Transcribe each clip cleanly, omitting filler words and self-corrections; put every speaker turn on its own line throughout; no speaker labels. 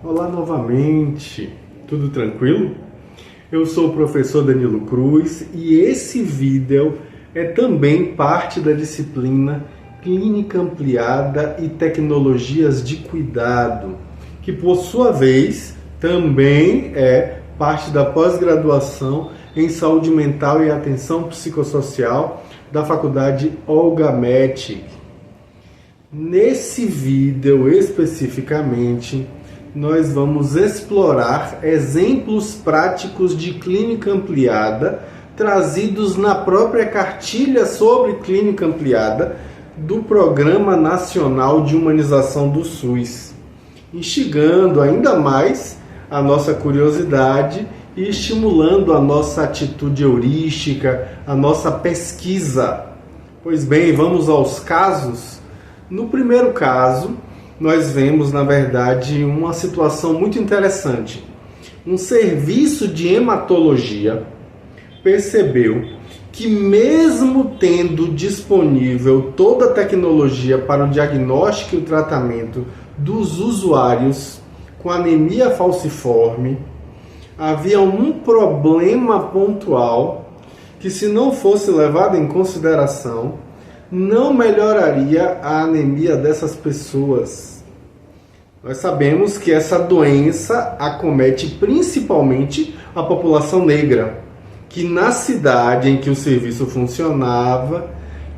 Olá novamente, tudo tranquilo? Eu sou o professor Danilo Cruz e esse vídeo é também parte da disciplina Clínica Ampliada e Tecnologias de Cuidado, que por sua vez também é parte da pós-graduação em Saúde Mental e Atenção Psicossocial da Faculdade Olga Mattic. Nesse vídeo especificamente, nós vamos explorar exemplos práticos de clínica ampliada trazidos na própria cartilha sobre clínica ampliada do Programa Nacional de Humanização do SUS, instigando ainda mais a nossa curiosidade e estimulando a nossa atitude heurística, a nossa pesquisa. Pois bem, vamos aos casos. No primeiro caso, nós vemos, na verdade, uma situação muito interessante. Um serviço de hematologia percebeu que, mesmo tendo disponível toda a tecnologia para o diagnóstico e o tratamento dos usuários com anemia falciforme, havia um problema pontual que, se não fosse levado em consideração, não melhoraria a anemia dessas pessoas. Nós sabemos que essa doença acomete principalmente a população negra, que na cidade em que o serviço funcionava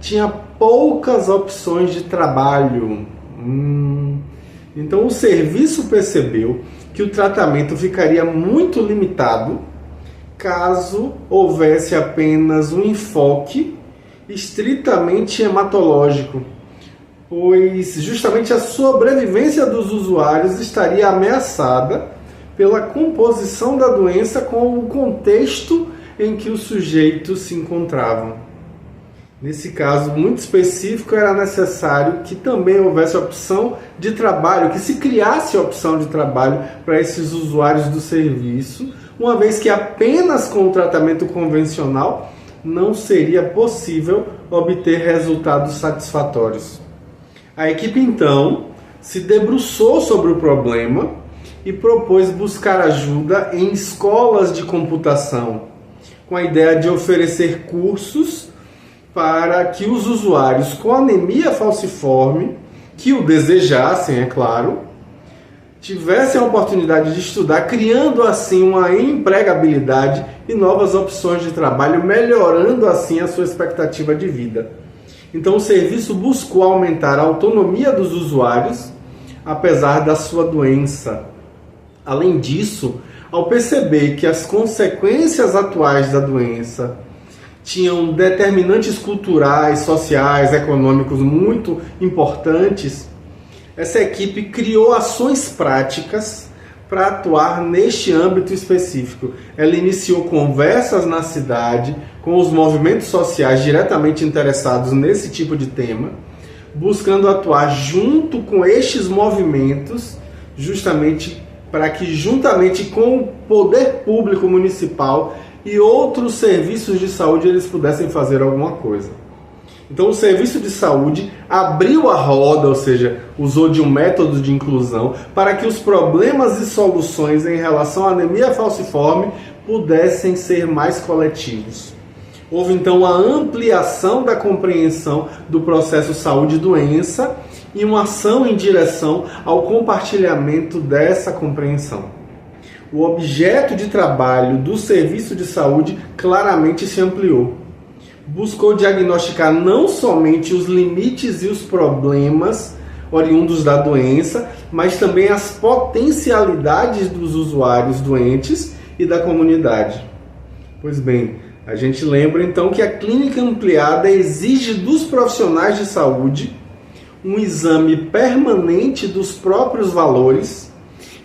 tinha poucas opções de trabalho. Então o serviço percebeu que o tratamento ficaria muito limitado caso houvesse apenas um enfoque estritamente hematológico, pois justamente a sobrevivência dos usuários estaria ameaçada pela composição da doença com o contexto em que os sujeitos se encontravam. Nesse caso muito específico, era necessário que também houvesse opção de trabalho, que se criasse opção de trabalho para esses usuários do serviço, uma vez que apenas com o tratamento convencional não seria possível obter resultados satisfatórios. A equipe, então, se debruçou sobre o problema e propôs buscar ajuda em escolas de computação, com a ideia de oferecer cursos para que os usuários com anemia falciforme, que o desejassem, é claro, tivessem a oportunidade de estudar, criando assim uma empregabilidade e novas opções de trabalho, melhorando assim a sua expectativa de vida. Então o serviço buscou aumentar a autonomia dos usuários, apesar da sua doença. Além disso, ao perceber que as consequências atuais da doença tinham determinantes culturais, sociais, econômicos muito importantes, essa equipe criou ações práticas para atuar neste âmbito específico. Ela iniciou conversas na cidade com os movimentos sociais diretamente interessados nesse tipo de tema, buscando atuar junto com estes movimentos, justamente para que, juntamente com o poder público municipal e outros serviços de saúde, eles pudessem fazer alguma coisa. Então o serviço de saúde abriu a roda, ou seja, usou de um método de inclusão para que os problemas e soluções em relação à anemia falciforme pudessem ser mais coletivos. Houve então a ampliação da compreensão do processo saúde-doença e uma ação em direção ao compartilhamento dessa compreensão. O objeto de trabalho do serviço de saúde claramente se ampliou. Buscou diagnosticar não somente os limites e os problemas oriundos da doença, mas também as potencialidades dos usuários doentes e da comunidade. Pois bem, a gente lembra então que a clínica ampliada exige dos profissionais de saúde um exame permanente dos próprios valores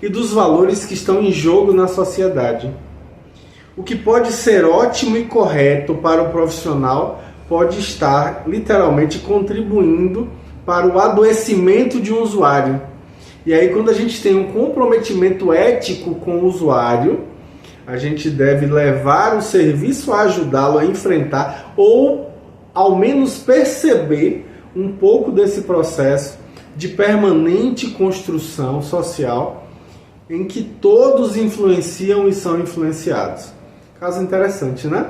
e dos valores que estão em jogo na sociedade. O que pode ser ótimo e correto para o profissional pode estar literalmente contribuindo para o adoecimento de um usuário. E aí, quando a gente tem um comprometimento ético com o usuário, a gente deve levar o serviço a ajudá-lo a enfrentar ou, ao menos, perceber um pouco desse processo de permanente construção social em que todos influenciam e são influenciados. Caso interessante, né?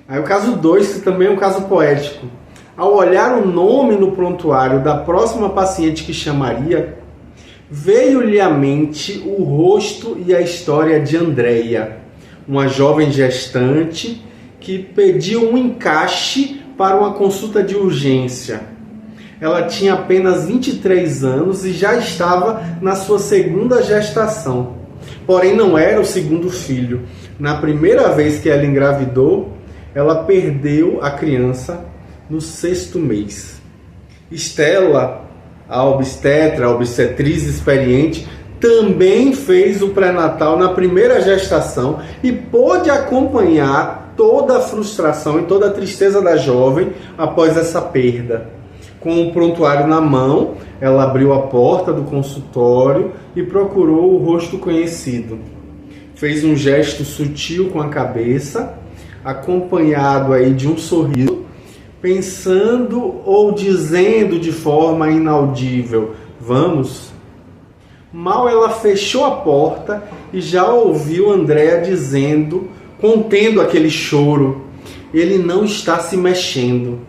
Aí o caso 2, que também é um caso poético. Ao olhar o nome no prontuário da próxima paciente que chamaria, veio-lhe à mente o rosto e a história de Andréia, uma jovem gestante que pediu um encaixe para uma consulta de urgência. Ela tinha apenas 23 anos e já estava na sua segunda gestação. Porém, não era o segundo filho. Na primeira vez que ela engravidou, ela perdeu a criança no 6º mês. Estela, a obstetra, a obstetriz experiente, também fez o pré-natal na primeira gestação e pôde acompanhar toda a frustração e toda a tristeza da jovem após essa perda. Com o prontuário na mão, ela abriu a porta do consultório e procurou o rosto conhecido. Fez um gesto sutil com a cabeça, acompanhado aí de um sorriso, pensando ou dizendo de forma inaudível: vamos? Mal ela fechou a porta e já ouviu Andréia dizendo, contendo aquele choro: ele não está se mexendo.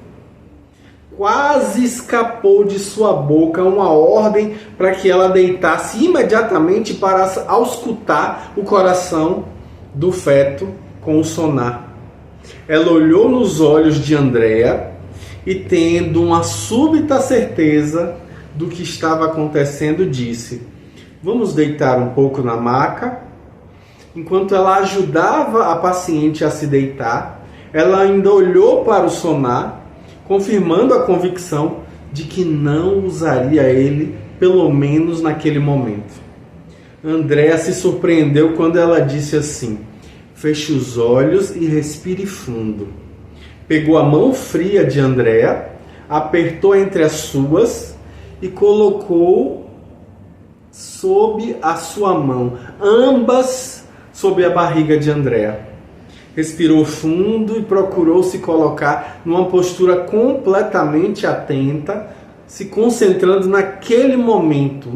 Quase escapou de sua boca uma ordem para que ela deitasse imediatamente para auscultar o coração do feto com o sonar. Ela olhou nos olhos de Andréia e, tendo uma súbita certeza do que estava acontecendo, disse: vamos deitar um pouco na maca? Enquanto ela ajudava a paciente a se deitar, ela ainda olhou para o sonar, confirmando a convicção de que não usaria ele, pelo menos naquele momento. Andréia se surpreendeu quando ela disse assim: feche os olhos e respire fundo. Pegou a mão fria de Andréia, apertou entre as suas e colocou sob a sua mão, ambas sob a barriga de Andréia. Respirou fundo e procurou se colocar numa postura completamente atenta, se concentrando naquele momento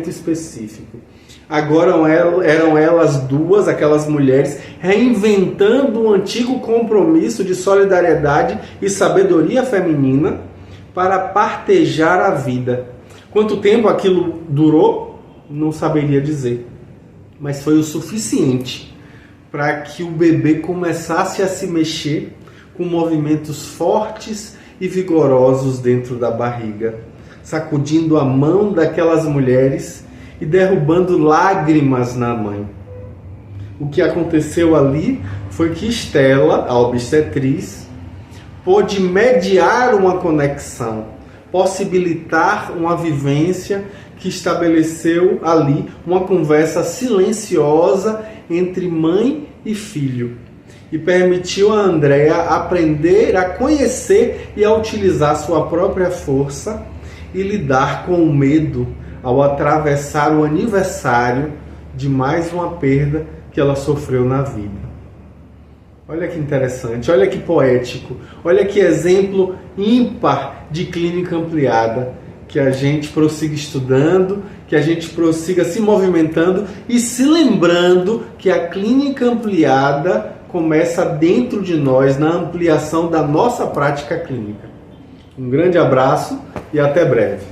específico. Agora eram elas duas, aquelas mulheres, reinventando um antigo compromisso de solidariedade e sabedoria feminina para partejar a vida. Quanto tempo aquilo durou, não saberia dizer, mas foi o suficiente para que o bebê começasse a se mexer com movimentos fortes e vigorosos dentro da barriga, sacudindo a mão daquelas mulheres e derrubando lágrimas na mãe. O que aconteceu ali foi que Estela, a obstetriz, pôde mediar uma conexão, possibilitar uma vivência que estabeleceu ali uma conversa silenciosa entre mãe e filho e permitiu a Andréia aprender a conhecer e a utilizar sua própria força e lidar com o medo ao atravessar o aniversário de mais uma perda que ela sofreu na vida. Olha que interessante, olha que poético, olha que exemplo ímpar de clínica ampliada. Que a gente prossiga estudando, que a gente prossiga se movimentando e se lembrando que a clínica ampliada começa dentro de nós, na ampliação da nossa prática clínica. Um grande abraço e até breve.